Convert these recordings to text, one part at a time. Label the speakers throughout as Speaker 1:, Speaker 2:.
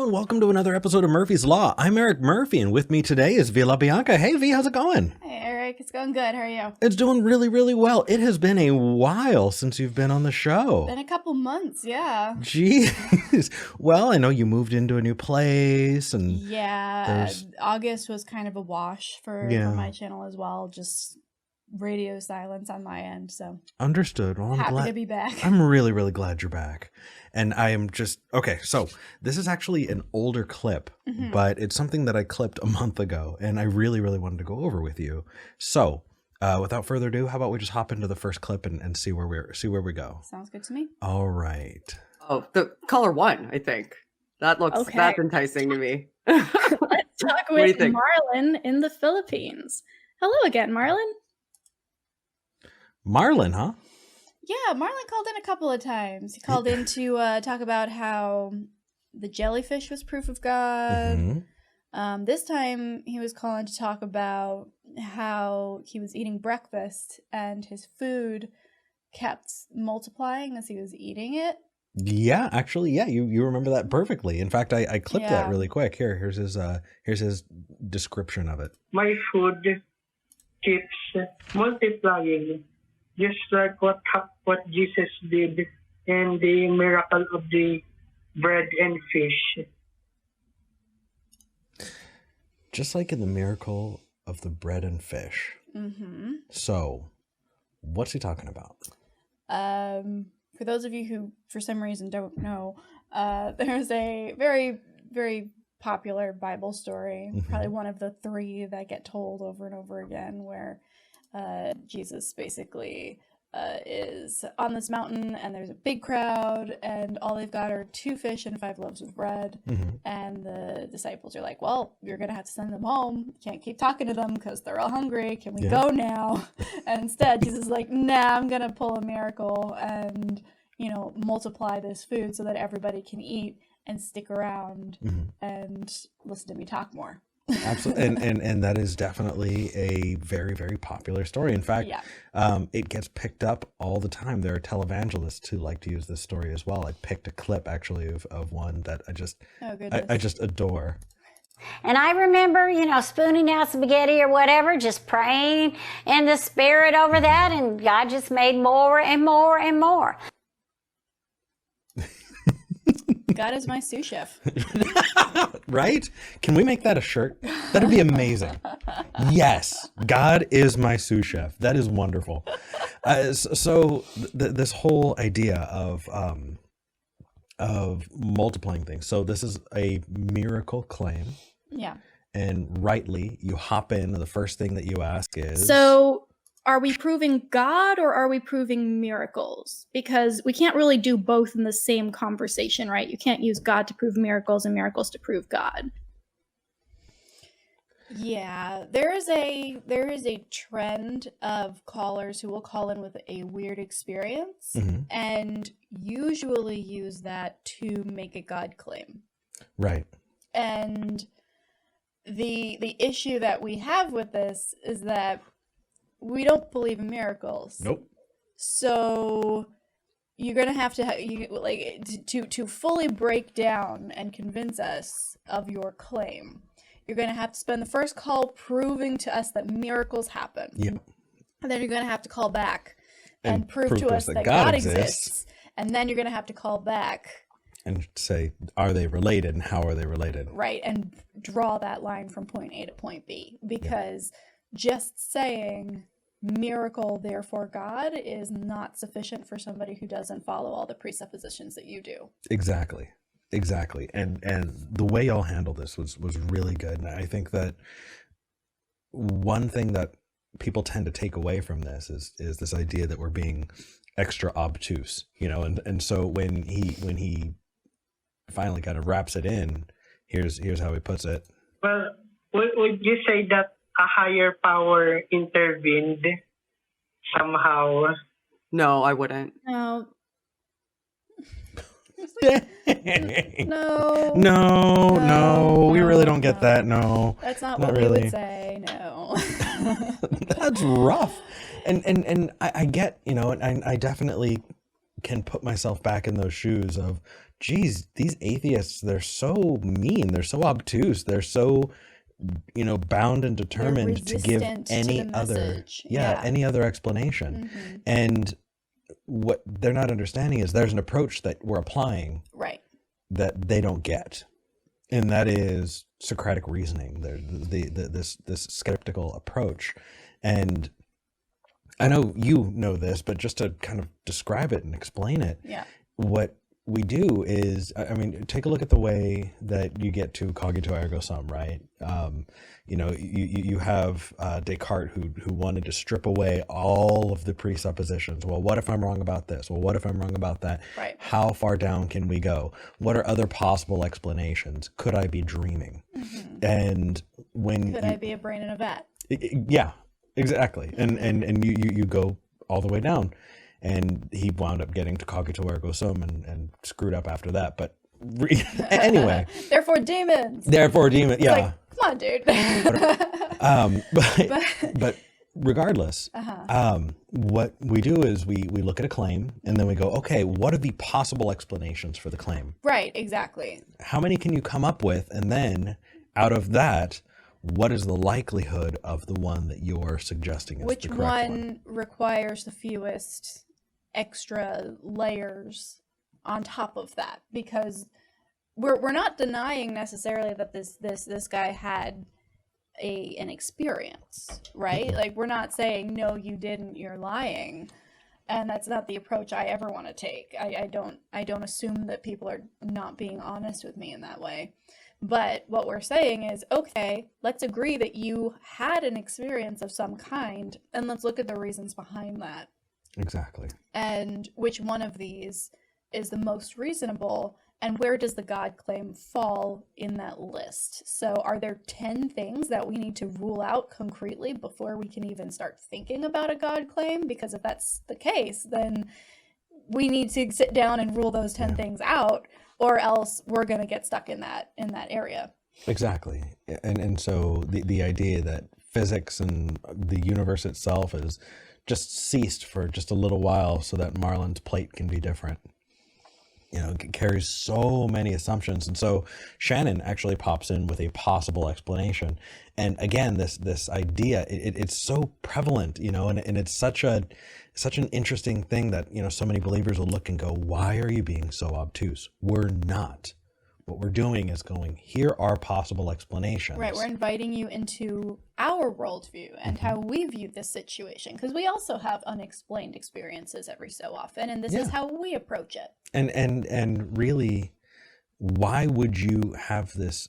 Speaker 1: and welcome to another episode of Murphy's Law. I'm Eric Murphy, and with me today is Vila Bianca. Hey, V, how's it going?
Speaker 2: Hey, Eric. It's going good. How are you?
Speaker 1: It's doing really, really well. It has been a while since you've been on the show.
Speaker 2: Been a couple months, yeah.
Speaker 1: Jeez. Well, I know you moved into a new place, and
Speaker 2: yeah, August was kind of a wash for my channel as well. Just radio silence on my end, so
Speaker 1: understood. Well, I'm
Speaker 2: happy
Speaker 1: glad
Speaker 2: to be back.
Speaker 1: I'm really, really glad you're back. And I am just okay. So this is actually an older clip, but it's something that I clipped a month ago, and I really, really wanted to go over with you. So, without further ado, how about we just hop into the first clip and see where we go?
Speaker 2: Sounds good to me.
Speaker 1: All right.
Speaker 3: Oh, the color one, I think. That's enticing to me.
Speaker 2: Let's talk with Marlon in the Philippines. Hello again, Marlon.
Speaker 1: Marlon, huh?
Speaker 2: Yeah, Marlon called in a couple of times. He called in to talk about how the jellyfish was proof of God. This time he was calling to talk about how he was eating breakfast and his food kept multiplying as he was eating it.
Speaker 1: Yeah, actually, yeah, you remember that perfectly. In fact, I clipped that really quick. Here's his description of it.
Speaker 4: My food keeps multiplying, just like what Jesus did in the miracle of the bread and fish.
Speaker 1: Just like in the miracle of the bread and fish. So, what's he talking about?
Speaker 2: For those of you who, for some reason, don't know, there's a very, very popular Bible story, probably one of the three that get told over and over again, where Jesus basically is on this mountain and there's a big crowd and all they've got are 2 fish and 5 loaves of bread. And the disciples are like, well, you're going to have to send them home. You can't keep talking to them because they're all hungry. Can we go now? And instead, Jesus is like, nah, I'm going to pull a miracle and, multiply this food so that everybody can eat and stick around and listen to me talk more.
Speaker 1: Absolutely. And that is definitely a very, very popular story. In fact, it gets picked up all the time. There are televangelists who like to use this story as well. I picked a clip actually of one that I just adore.
Speaker 5: And I remember, spooning out spaghetti or whatever, just praying in the spirit over that, and God just made more and more and more.
Speaker 2: God is my sous chef.
Speaker 1: Right? Can we make that a shirt? That'd be amazing. Yes, God is my sous chef. That is wonderful. This whole idea of multiplying things. So this is a miracle claim.
Speaker 2: Yeah.
Speaker 1: And rightly, you hop in, and the first thing that you ask is...
Speaker 6: So are we proving God or are we proving miracles? Because we can't really do both in the same conversation, right? You can't use God to prove miracles and miracles to prove God.
Speaker 2: Yeah, there is a trend of callers who will call in with a weird experience and usually use that to make a God claim.
Speaker 1: Right.
Speaker 2: And the issue that we have with this is that we don't believe in miracles.
Speaker 1: Nope.
Speaker 2: So you're gonna have to fully break down and convince us of your claim. You're gonna have to spend the first call proving to us that miracles happen.
Speaker 1: Yep.
Speaker 2: And then you're gonna have to call back and prove to us that God exists. And then you're gonna have to call back
Speaker 1: and say, are they related and how are they related?
Speaker 2: Right, and draw that line from point A to point B. Because just saying miracle, therefore God, is not sufficient for somebody who doesn't follow all the presuppositions that you do.
Speaker 1: Exactly. And the way y'all handled this was really good. And I think that one thing that people tend to take away from this is this idea that we're being extra obtuse, and so when he finally kind of wraps it in, here's how he puts it.
Speaker 4: Well, would you say that a higher power intervened somehow?
Speaker 3: No, I wouldn't.
Speaker 6: No.
Speaker 1: No, we really don't get that. No,
Speaker 2: that's not what we would say. No.
Speaker 1: That's rough. And I get, and I definitely can put myself back in those shoes of geez, these atheists, they're so mean, they're so obtuse, they're so, bound and determined to give any other, any other explanation. And what they're not understanding is there's an approach that we're applying that they don't get. And that is Socratic reasoning, this skeptical approach. And I know you know this, but just to kind of describe it and explain it, what we do is, take a look at the way that you get to cogito ergo sum, right? You have Descartes who wanted to strip away all of the presuppositions. Well, what if I'm wrong about this? Well, what if I'm wrong about that?
Speaker 2: Right.
Speaker 1: How far down can we go? What are other possible explanations? Could I be dreaming? And
Speaker 2: could I be a brain in a vat?
Speaker 1: Yeah, exactly. And you go all the way down. And he wound up getting to cogito ergo sum and screwed up after that. But anyway.
Speaker 2: Therefore demons.
Speaker 1: Yeah.
Speaker 2: Like, come on, dude.
Speaker 1: But regardless, what we do is we look at a claim and then we go, okay, what are the possible explanations for the claim?
Speaker 2: Right, exactly.
Speaker 1: How many can you come up with? And then out of that, what is the likelihood of the one that you're suggesting is
Speaker 2: Which
Speaker 1: the correct one?
Speaker 2: Requires the fewest extra layers on top of that? Because we're not denying necessarily that this guy had an experience, right? Like, we're not saying, no, you didn't, you're lying. And that's not the approach I ever want to take. I don't assume that people are not being honest with me in that way. But what we're saying is, okay, let's agree that you had an experience of some kind, and let's look at the reasons behind that.
Speaker 1: Exactly.
Speaker 2: And which one of these is the most reasonable, and where does the God claim fall in that list? So are there 10 things that we need to rule out concretely before we can even start thinking about a God claim? Because if that's the case, then we need to sit down and rule those 10 things out, or else we're going to get stuck in that area.
Speaker 1: Exactly. And so the idea that physics and the universe itself is just ceased for just a little while so that Marlin's plate can be different, it carries so many assumptions. And so Shannon actually pops in with a possible explanation. And again, this idea, it's so prevalent, and it's such an interesting thing that, so many believers will look and go, why are you being so obtuse? We're not. What we're doing is going, here are possible explanations.
Speaker 2: Right, we're inviting you into our worldview and how we view this situation, because we also have unexplained experiences every so often, and this is how we approach it.
Speaker 1: And really, why would you have this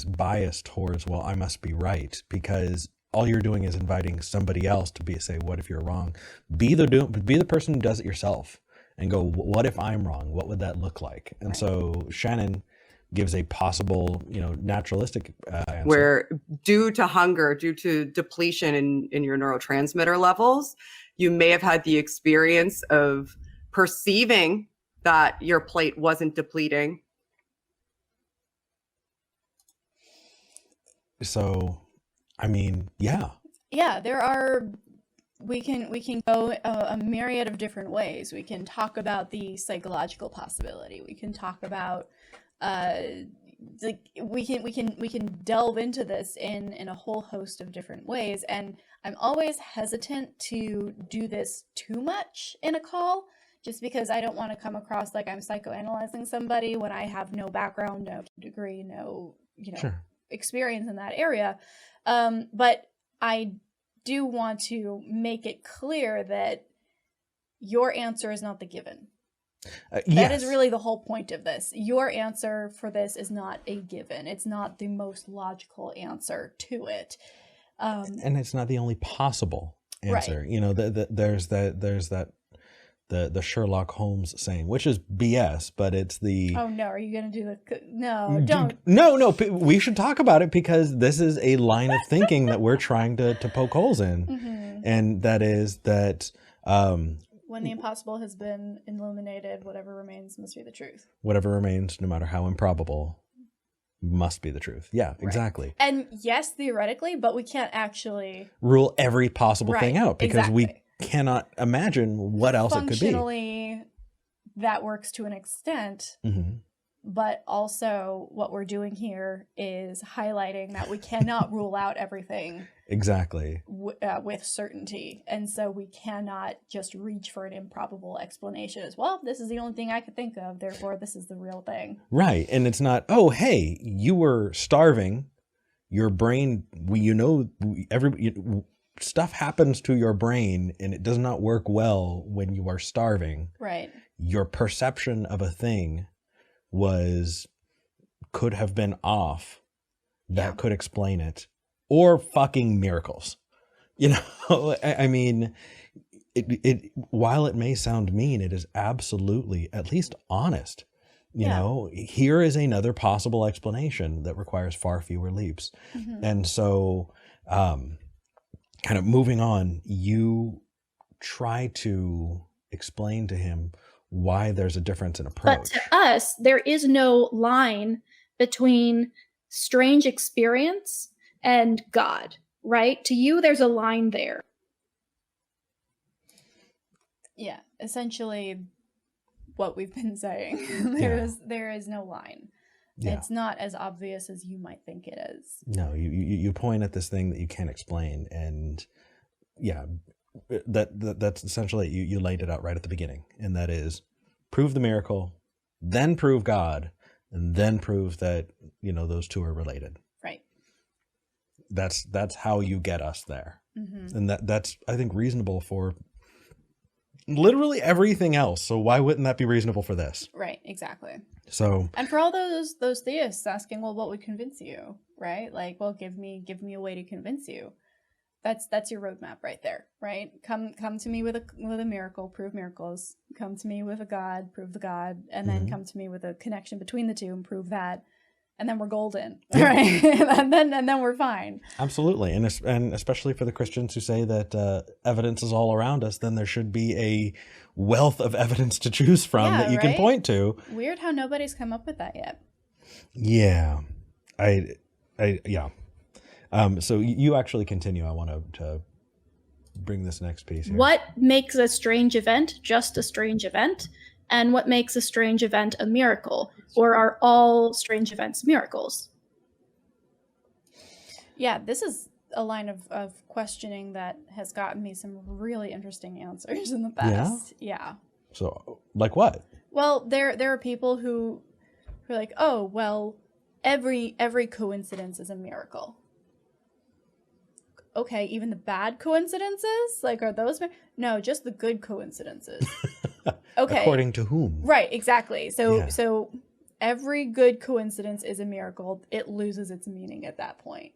Speaker 1: bias towards, well, I must be right? Because all you're doing is inviting somebody else to say, what if you're wrong? Be the person who does it yourself and go, what if I'm wrong? What would that look like? And so Shannon gives a possible, naturalistic answer.
Speaker 3: Where due to hunger, due to depletion in your neurotransmitter levels, you may have had the experience of perceiving that your plate wasn't depleting.
Speaker 1: So, yeah.
Speaker 2: Yeah, we can go a myriad of different ways. We can talk about the psychological possibility. We can talk about we can delve into this in a whole host of different ways, and I'm always hesitant to do this too much in a call, just because I don't want to come across like I'm psychoanalyzing somebody when I have no background, no degree, no experience in that area. But I do want to make it clear that your answer is not the given. That is really the whole point of this. Your answer for this is not a given. It's not the most logical answer to it.
Speaker 1: And it's not the only possible answer.
Speaker 2: Right.
Speaker 1: There's the Sherlock Holmes saying, which is BS, but it's the...
Speaker 2: Oh, no. Are you going to do the... No, don't.
Speaker 1: No. We should talk about it because this is a line of thinking that we're trying to poke holes in. Mm-hmm. And that is that...
Speaker 2: when the impossible has been illuminated, whatever remains must be the truth.
Speaker 1: Whatever remains, no matter how improbable, must be the truth. Yeah, right. Exactly.
Speaker 2: And yes, theoretically, but we can't actually...
Speaker 1: rule every possible thing out because we cannot imagine what else it could be.
Speaker 2: Functionally, that works to an extent, but also what we're doing here is highlighting that we cannot rule out everything
Speaker 1: Exactly.
Speaker 2: with certainty. And so we cannot just reach for an improbable explanation as, well, this is the only thing I could think of, therefore this is the real thing.
Speaker 1: Right. And it's not, oh, hey, you were starving. Your brain, stuff happens to your brain and it does not work well when you are starving.
Speaker 2: Right.
Speaker 1: Your perception of a thing could have been off. That could explain it. Or fucking miracles. I mean, while it may sound mean, it is absolutely at least honest. Here is another possible explanation that requires far fewer leaps. Mm-hmm. And so, kind of moving on, you try to explain to him why there's a difference in approach.
Speaker 6: But to us, there is no line between strange experience and God, right? To you, there's a line there.
Speaker 2: Yeah, essentially what we've been saying. There is no line. Yeah. It's not as obvious as you might think it is.
Speaker 1: No, you point at this thing that you can't explain, and that's essentially you laid it out right at the beginning, and that is prove the miracle, then prove God, and then prove that those two are related.
Speaker 2: Right.
Speaker 1: That's how you get us there. Mm-hmm. And that's I think reasonable for literally everything else. So why wouldn't that be reasonable for this?
Speaker 2: Right, exactly.
Speaker 1: So,
Speaker 2: and for all those theists asking, well, what would convince you, right? Like, well, give me a way to convince you. That's your roadmap right there, right? Come to me with a miracle, prove miracles. Come to me with a God, prove the God, and then come to me with a connection between the two and prove that. And then we're golden, right? and then we're fine.
Speaker 1: Absolutely, and especially for the Christians who say that evidence is all around us, then there should be a wealth of evidence to choose from that you can point to.
Speaker 2: Weird how nobody's come up with that yet.
Speaker 1: Yeah, so you actually continue. I want to bring this next piece here.
Speaker 6: What makes a strange event just a strange event? And what makes a strange event a miracle? Or are all strange events miracles?
Speaker 2: Yeah, this is a line of questioning that has gotten me some really interesting answers in the past. Yeah.
Speaker 1: So, like what?
Speaker 2: Well, there are people who are like, oh, well, every coincidence is a miracle. Okay, even the bad coincidences? Like, are those... No, just the good coincidences. Okay.
Speaker 1: According to whom?
Speaker 2: Right, exactly. So every good coincidence is a miracle. It loses its meaning at that point.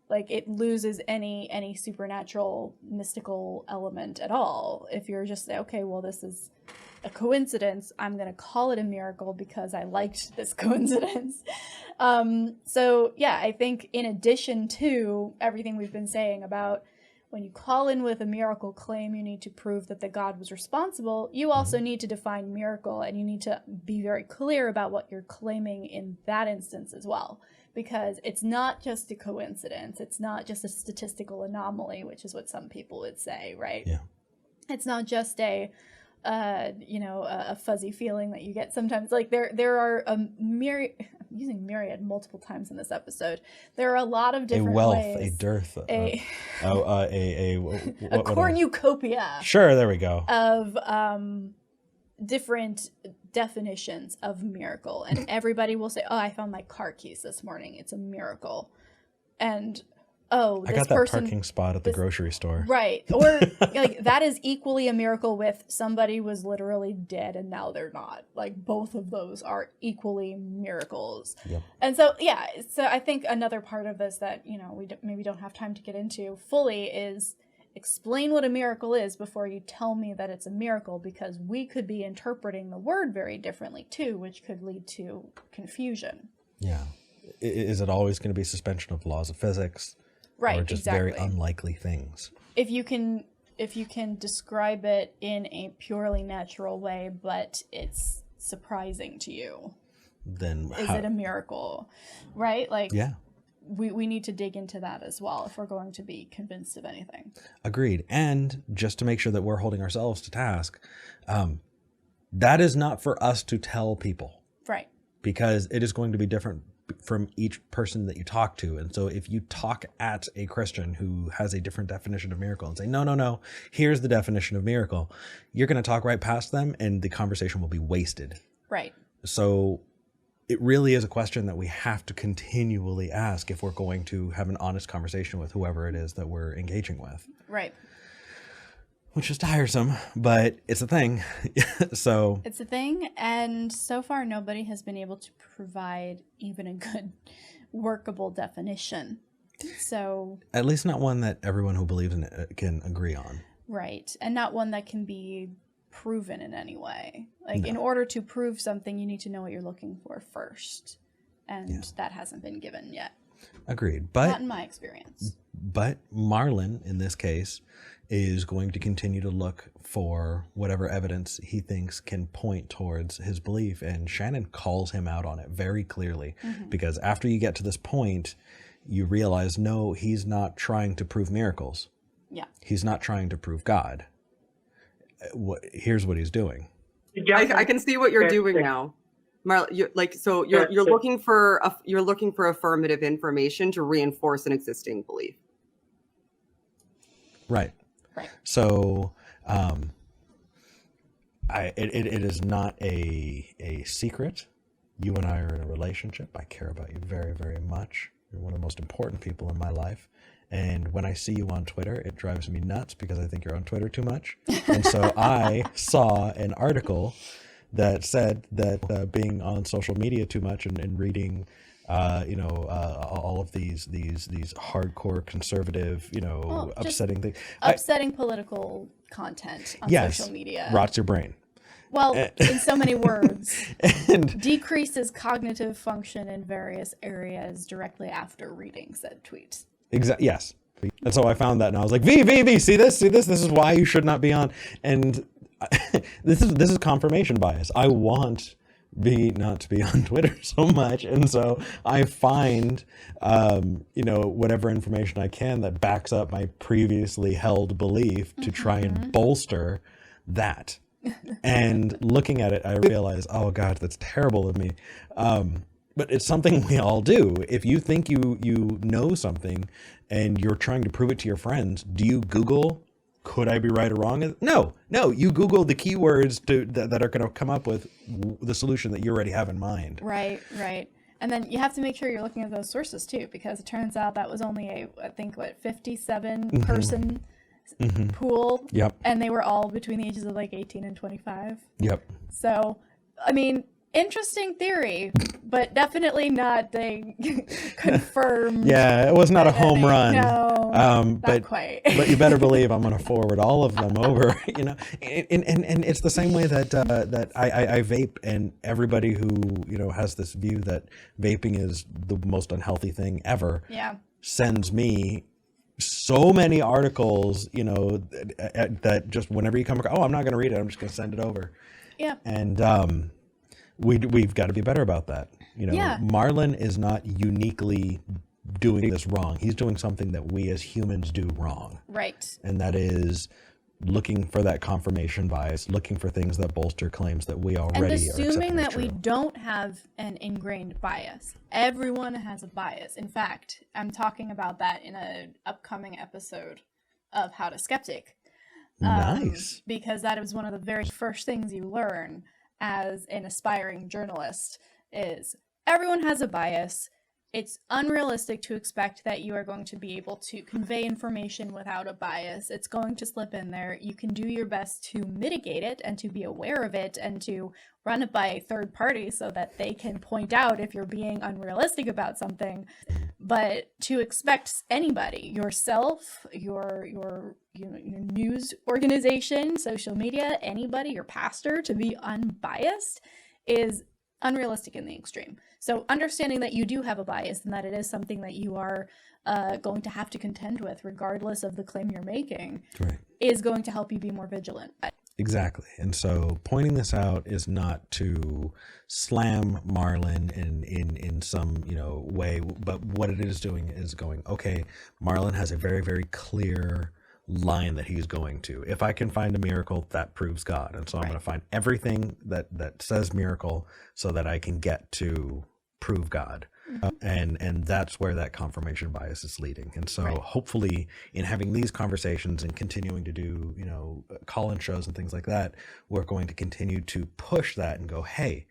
Speaker 2: Like, it loses any supernatural, mystical element at all. If you're just, okay, well, this is a coincidence, I'm going to call it a miracle because I liked this coincidence. So, yeah, I think in addition to everything we've been saying about when you call in with a miracle claim, you need to prove that the God was responsible. You also need to define miracle, and you need to be very clear about what you're claiming in that instance as well. Because it's not just a coincidence. It's not just a statistical anomaly, which is what some people would say, right?
Speaker 1: Yeah.
Speaker 2: It's not just a fuzzy feeling that you get sometimes. Like there are a myriad, I'm using myriad multiple times in this episode. There are a lot of different ways.
Speaker 1: A dearth, a
Speaker 2: cornucopia.
Speaker 1: Sure, there we go.
Speaker 2: Of different definitions of miracle, and everybody will say, oh, I found my car keys this morning, it's a miracle. And oh,
Speaker 1: I got that parking spot at the grocery store.
Speaker 2: Right. Or like that is equally a miracle with somebody was literally dead and now they're not. Like both of those are equally miracles.
Speaker 1: Yep.
Speaker 2: And so, yeah, so I think another part of this that, we maybe don't have time to get into fully is explain what a miracle is before you tell me that it's a miracle, because we could be interpreting the word very differently too, which could lead to confusion.
Speaker 1: Yeah. Is it always going to be suspension of laws of physics?
Speaker 2: Right,
Speaker 1: or just
Speaker 2: exactly.
Speaker 1: very unlikely things? If
Speaker 2: you can describe it in a purely natural way, but it's surprising to you,
Speaker 1: then
Speaker 2: is it a miracle? Right? Like,
Speaker 1: yeah.
Speaker 2: We need to dig into that as well if we're going to be convinced of anything.
Speaker 1: Agreed. And just to make sure that we're holding ourselves to task, that is not for us to tell people.
Speaker 2: Right.
Speaker 1: because it is going to be different from each person that you talk to. And so if you talk at a Christian who has a different definition of miracle and say, no, here's the definition of miracle, you're going to talk right past them and the conversation will be wasted.
Speaker 2: Right.
Speaker 1: So it really is a question that we have to continually ask if we're going to have an honest conversation with whoever it is that we're engaging with.
Speaker 2: Right.
Speaker 1: Which is tiresome, but it's a thing. So
Speaker 2: it's a thing, and so far nobody has been able to provide even a good workable definition. So
Speaker 1: at least not one that everyone who believes in it can agree on.
Speaker 2: Right. And not one that can be proven in any way. Like, in order to prove something, you need to know what you're looking for first. And that hasn't been given yet.
Speaker 1: Agreed. But
Speaker 2: not in my experience.
Speaker 1: But Marlon, in this case, is going to continue to look for whatever evidence he thinks can point towards his belief. And Shannon calls him out on it very clearly, because after you get to this point, you realize, no, he's not trying to prove miracles.
Speaker 2: Yeah.
Speaker 1: He's not trying to prove God. Here's what he's doing.
Speaker 3: I can see what you're doing now. Marla, you're looking for affirmative information to reinforce an existing belief.
Speaker 1: Right.
Speaker 2: Right.
Speaker 1: So, it is not a secret. You and I are in a relationship. I care about you very, very much. You're one of the most important people in my life. And when I see you on Twitter, it drives me nuts because I think you're on Twitter too much. And so I saw an article that said that being on social media too much and reading, all of these hardcore conservative, upsetting things.
Speaker 2: Upsetting political content on social media.
Speaker 1: Rots your brain.
Speaker 2: Well, in so many words,
Speaker 1: and
Speaker 2: decreases cognitive function in various areas directly after reading said tweet.
Speaker 1: Exactly. Yes. And so I found that, and I was like, V, see this? This is why you should not be on. And this is confirmation bias. I want V not to be on Twitter so much, and so I find, whatever information I can that backs up my previously held belief to try and bolster that. And looking at it, I realize, oh God, that's terrible of me. But it's something we all do. If you think you know something and you're trying to prove it to your friends, do you Google, could I be right or wrong? No, you Google the keywords that are going to come up with the solution that you already have in mind.
Speaker 2: Right. And then you have to make sure you're looking at those sources too, because it turns out that was only 57 person pool.
Speaker 1: Yep.
Speaker 2: And they were all between the ages of 18 and 25.
Speaker 1: Yep.
Speaker 2: So, I mean, interesting theory, but definitely not a confirmed.
Speaker 1: Yeah, it was not a home run.
Speaker 2: No, not quite.
Speaker 1: But you better believe I'm going to forward all of them over. And it's the same way that I vape, and everybody who has this view that vaping is the most unhealthy thing ever.
Speaker 2: Yeah. Sends
Speaker 1: me so many articles, that just whenever you come across, I'm not going to read it, I'm just going to send it over.
Speaker 2: Yeah.
Speaker 1: And we've got to be better about that.
Speaker 2: Yeah.
Speaker 1: Marlon is not uniquely doing this wrong. He's doing something that we as humans do wrong.
Speaker 2: Right.
Speaker 1: And that is looking for that confirmation bias, looking for things that bolster claims that we already are accepting.
Speaker 2: And assuming that we don't have an ingrained bias. Everyone has a bias. In fact, I'm talking about that in an upcoming episode of How to Skeptic.
Speaker 1: Nice.
Speaker 2: Because that is one of the very first things you learn as an aspiring journalist is everyone has a bias. It's unrealistic to expect that you are going to be able to convey information without a bias. It's going to slip in there. You can do your best to mitigate it and to be aware of it and to run it by a third party so that they can point out if you're being unrealistic about something. But to expect anybody, yourself, your news organization, social media, anybody, your pastor, to be unbiased is unrealistic in the extreme. So understanding that you do have a bias and that it is something that you are going to have to contend with regardless of the claim you're making is going to help you be more vigilant.
Speaker 1: Exactly. And so pointing this out is not to slam Marlon in some way, but what it is doing is going, okay, Marlon has a very, very clear line that he's going to. If I can find a miracle, that proves God. And so I'm going to find everything that says miracle so that I can get to prove God. And that's where that confirmation bias is leading. And so hopefully in having these conversations and continuing to do, call-in shows and things like that, we're going to continue to push that and go, hey,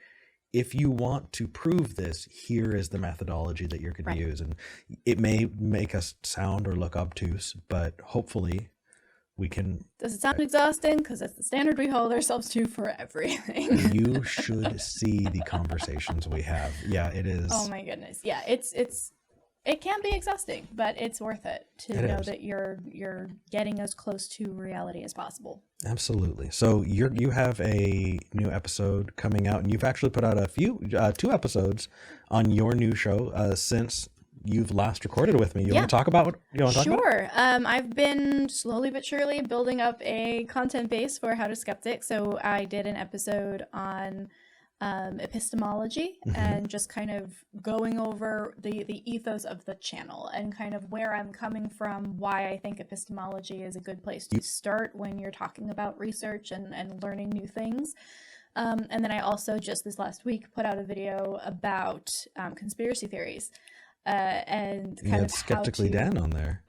Speaker 1: if you want to prove this, here is the methodology that you're going to use. And it may make us sound or look obtuse, but hopefully we can.
Speaker 2: Does it sound exhausting? Because that's the standard we hold ourselves to for everything.
Speaker 1: You should see the conversations we have. Yeah, it is.
Speaker 2: Oh my goodness. Yeah, it can be exhausting, but it's worth it to know that you're getting as close to reality as possible.
Speaker 1: Absolutely. So you have a new episode coming out, and you've actually put out two episodes on your new show since you've last recorded with me. You want to talk about what you want to talk about?
Speaker 2: Sure. I've been slowly but surely building up a content base for How to Skeptic. So I did an episode on epistemology and just kind of going over the ethos of the channel and kind of where I'm coming from, why I think epistemology is a good place to start when you're talking about research and learning new things. And then I also just this last week put out a video about conspiracy theories. And kind of
Speaker 1: Skeptically Dan on there.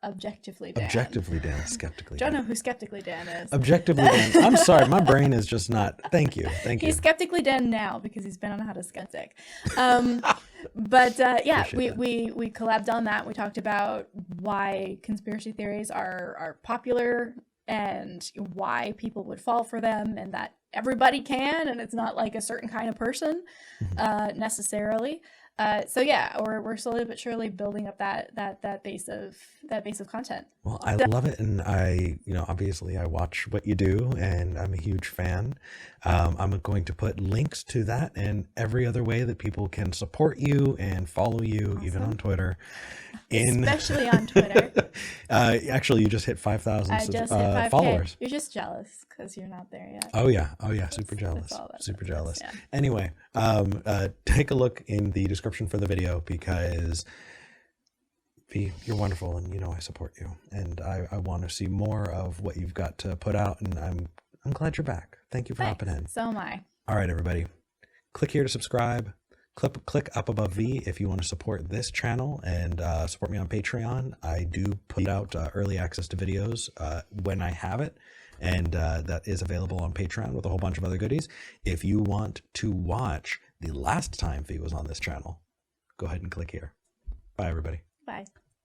Speaker 2: Objectively Dan.
Speaker 1: Objectively Dan. Skeptically
Speaker 2: Don't
Speaker 1: Dan.
Speaker 2: know who Skeptically Dan is.
Speaker 1: Objectively Dan. I'm sorry, my brain is just not. Thank you.
Speaker 2: He's Skeptically Dan now because he's been on How to Skeptic. But yeah, we collabed on that. We talked about why conspiracy theories are popular and why people would fall for them, and that everybody can, and it's not like a certain kind of person necessarily. So yeah, we're slowly but surely building up that base of content.
Speaker 1: Well, I love it, and I obviously I watch what you do, and I'm a huge fan. I'm going to put links to that and every other way that people can support you and follow you, even on Twitter.
Speaker 2: Especially on Twitter.
Speaker 1: Actually, you just hit 5,000
Speaker 2: I just hit 5K.
Speaker 1: followers.
Speaker 2: You're just jealous because you're not there yet.
Speaker 1: Oh yeah, super jealous, super jealous. Yeah. Anyway, take a look in the description for the video because you're wonderful, and I support you, and I want to see more of what you've got to put out, and I'm glad you're back. Thank you for hopping in.
Speaker 2: So am I.
Speaker 1: All right, everybody, click here to subscribe. Click up above V if you want to support this channel and support me on Patreon. I do put out early access to videos when I have it, and that is available on Patreon with a whole bunch of other goodies. If you want to watch the last time V was on this channel, go ahead and click here. Bye, everybody.
Speaker 2: Bye.